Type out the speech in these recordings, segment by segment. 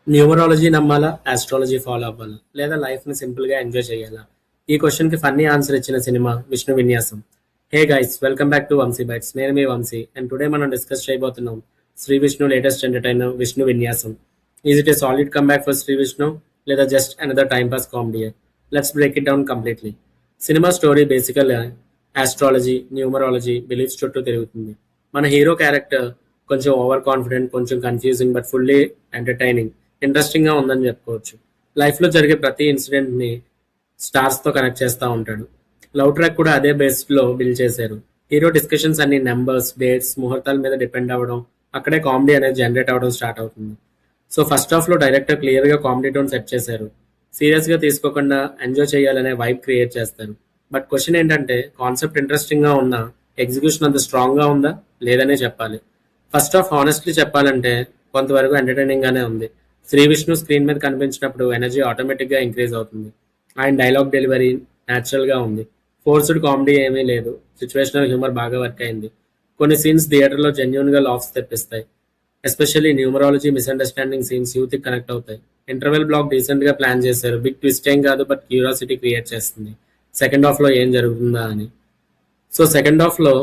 Numerology నమ్మాలా? Astrology follow అవ్వాలా? లేదా లైఫ్‌ని సింపుల్‌గా ఎంజాయ్ చేయాలా? ఈ క్వెషన్‌కి ఫన్నీ ఆన్సర్ ఇచ్చిన cinema 'Vishnu Vinyasam'. Hey guys, welcome back to Vamsi bytes. నేను మీ వంశీ అండ్ టుడే మనం డిస్కస్ చేయబోతున్నాం Sree Vishnu latest entertainer 'Vishnu Vinyasam'. Is it a solid comeback for Sree Vishnu లేదా జస్ట్ అనదర్ టైమ్ పాస్ కామెడీయా? లెట్స్ బ్రేక్ ఇట్ డౌన్ కంప్లీట్‌లీ. సినిమా స్టోరీ బేసికల్‌గా ఆస్ట్రాలజీ, న్యూమరాలజీ, బిలీఫ్స్ చుట్టూ తిరుగుతుంది. మన హీరో క్యారెక్టర్ కొంచెం ఓవర్ కాన్ఫిడెంట్, కొంచెం confusing but fully entertaining, interesting గా ఉందని చెప్పుకోవచ్చు. లైఫ్ లో జరిగే ప్రతి ఇన్సిడెంట్ ని స్టార్స్ తో కనెక్ట్ చేస్తూ ఉంటాడు. లవ్ ట్రాక్ కూడా అదే బేస్ లో బిల్డ్ చేశారు. హీరో డిస్కషన్స్ అన్ని నెంబర్స్, డేట్స్, ముహూర్తాల మీద డిపెండ్ అవ్వడం, అక్కడే కామెడీ అనేది జనరేట్ అవ్వడం స్టార్ట్ అవుతుంది. సో ఫస్ట్ హాఫ్ లో డైరెక్టర్ క్లియర్ గా కామెడీ టోన్ సెట్ చేశారు. సీరియస్ గా తీసుకోకుండా ఎంజాయ్ చేయాలనే వైబ్ క్రియేట్ చేస్తారు. బట్ క్వశ్చన్ ఏంటంటే, కాన్సెప్ట్ ఇంట్రెస్టింగ్ గా ఉన్నా ఎగ్జిక్యూషన్ అంత స్ట్రాంగ్ గా ఉందా లేదనే చెప్పాలి. ఫస్ట్ హాఫ్ హానెస్ట్లీ చెప్పాలంటే కొంతవరకు ఎంటర్టైనింగ్ గానే ఉంది. శ్రీ విష్ణు స్క్రీన్ మీద కనిపించినప్పుడు ఎనర్జీ ఆటోమేటిక్ గా ఇంక్రీజ్ అవుతుంది. ఆయన డైలాగ్ డెలివరీ న్యాచురల్ గా ఉంది. ఫోర్స్డ్ కామెడీ ఏమీ లేదు. సిచ్యువేషనల్ హ్యూమర్ బాగా వర్క్ అయింది. కొన్ని సీన్స్ థియేటర్ లో జెన్యున్ గా లాఫ్స్ తెప్పిస్తాయి. Especially numerology misunderstanding scenes youth కి కనెక్ట్ అవుతాయి. ఇంటర్వెల్ బ్లాక్ డీసెంట్ గా ప్లాన్ చేశారు. బిగ్ ట్విస్ట్ ఏం కాదు బట్ క్యూరియాసిటీ క్రియేట్ చేస్తుంది సెకండ్ హాఫ్ లో ఏం జరుగుతుందా అని. సో సెకండ్ హాఫ్ లో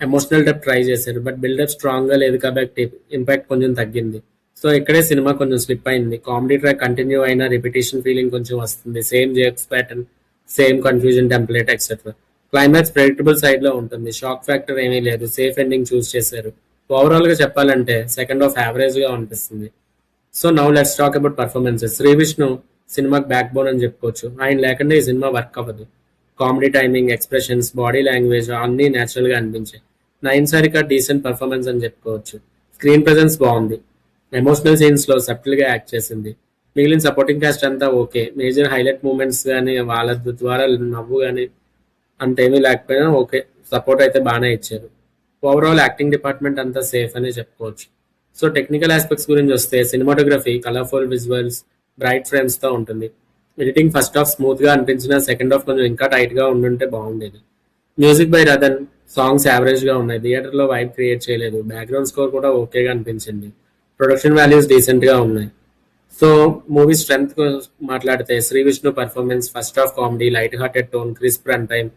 ఎమోషనల్ డెప్త్ ట్రై చేశారు బట్ బిల్డప్ స్ట్రాంగ్ గా లేదు కాబట్టి ఇంపాక్ట్ కొంచెం తగ్గింది. సో ఇక్కడే సినిమా కొంచెం స్లిప్ అయింది. కామెడీ ట్రాక్ కంటిన్యూ అయినా రిపిటేషన్ ఫీలింగ్ కొంచెం వస్తుంది. Same Jakes pattern, same confusion template etcetera. Climax predictable side లో ఉంటుంది. షాక్ ఫ్యాక్టర్ ఏమీ లేదు. సేఫ్ ఎండింగ్ చూస్ చేశారు. ఓవరాల్ గా చెప్పాలంటే సెకండ్ హాఫ్ యావరేజ్ గా అనిపిస్తుంది. So now let's talk about performances. Sree Vishnu సినిమాకి బ్యాక్ బోన్ అని చెప్పుకోవచ్చు. ఆయన లేకుండా ఈ సినిమా వర్క్ అవ్వదు. Comedy timing, expressions, body language అన్ని నేచురల్ గా అనిపించాయి. నైన్ సారిక డీసెంట్ పర్ఫార్మెన్స్ అని చెప్పుకోవచ్చు. స్క్రీన్ ప్రెజెన్స్ బాగుంది. ఎమోషనల్ సీన్స్ లో సటిల్ గా యాక్ట్ చేసింది. మిగిలిన సపోర్టింగ్ కాస్ట్ అంతా ఓకే. మేజర్ హైలైట్ మూమెంట్స్ కానీ వాళ్ళ ద్వారా నవ్వు కానీ అంతేమీ లేకపోయినా ఓకే, సపోర్ట్ అయితే బాగానే ఇచ్చారు. ఓవరాల్ యాక్టింగ్ డిపార్ట్మెంట్ అంతా సేఫ్ అనే చెప్పుకోవచ్చు. సో టెక్నికల్ ఆస్పెక్ట్స్ గురించి వస్తే cinematography colourful visuals, bright frames తో ఉంటుంది. ఎడిటింగ్ ఫస్ట్ హాఫ్ స్మూత్ గా అనిపించిన సెకండ్ హాఫ్ కొంచెం ఇంకా టైట్ గా ఉండుంటే బాగుండేది. Music by Ratan, songs average గా ఉన్నాయి. థియేటర్ లో వైబ్ క్రియేట్ చేయలేదు. బ్యాక్గ్రౌండ్ స్కోర్ కూడా ఓకేగా అనిపించింది. ప్రొడక్షన్ వాల్యూస్ డీసెంట్ గా ఉన్నాయి. సో మూవీ స్ట్రెంగ్త్ మాట్లాడితే Sree Vishnu performance, first half comedy, light hearted tone, crisp run time,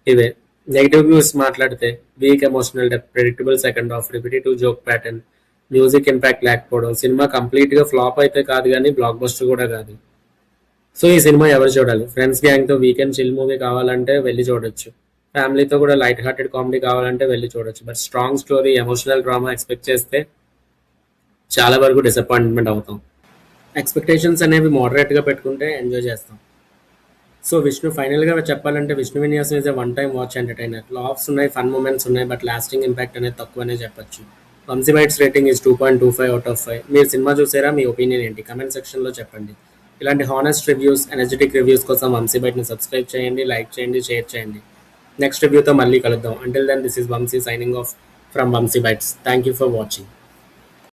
ఇవే. నెగిటివ్ వ్యూస్ మాట్లాడితే weak emotional depth, predictable second half, repetitive joke pattern, music impact లేకపోవడం. Cinema complete గా flop అయితే కాదు కానీ బ్లాక్ బస్టర్ కూడా కాదు. సో ఈ సినిమా ఎవరు చూడాలి? ఫ్రెండ్స్ గ్యాంగ్ తో వీకెండ్ చిల్ మూవీ కావాలంటే వెళ్ళి చూడొచ్చు. ఫ్యామిలీతో కూడా లైట్ హార్టెడ్ కామెడీ కావాలంటే వెళ్ళి చూడొచ్చు. But strong story, emotional drama expect చేస్తే చాలా వరకు డిసప్పాయింట్మెంట్ అవుతాం. ఎక్స్పెక్టేషన్స్ అనేవి మోడరేట్ గా పెట్టుకుంటే ఎంజాయ్ చేస్తాం. సో విష్ణు ఫైనల్ గా చెప్పాలంటే Vishnu Vinyasam is a one time watch entertainer. Laughs ఉన్నాయి, ఫన్ మూమెంట్స్ ఉన్నాయి, బట్ లాస్టింగ్ ఇంపాక్ట్ అనేది తక్కువనే చెప్పొచ్చు. Vamsi Bytes rating is 2.25 out of 5. మీరు సినిమా చూసారా? మీ ఒపీనియన్ ఏంటి? కమెంట్ సెక్షన్ లో చెప్పండి. ఇలాంటి హానెస్ట్ రివ్యూస్, ఎనర్జెటిక్ రివ్యూస్ కోసం వంశీ బైట్ ని సబ్స్క్రైబ్ చేయండి, లైక్ చేయండి, షేర్ చేయండి. నెక్స్ట్ రివ్యూతో మళ్ళీ కలుద్దాం. Until then this is Vamsi signing off from Vamsi Bytes. Thank you for watching.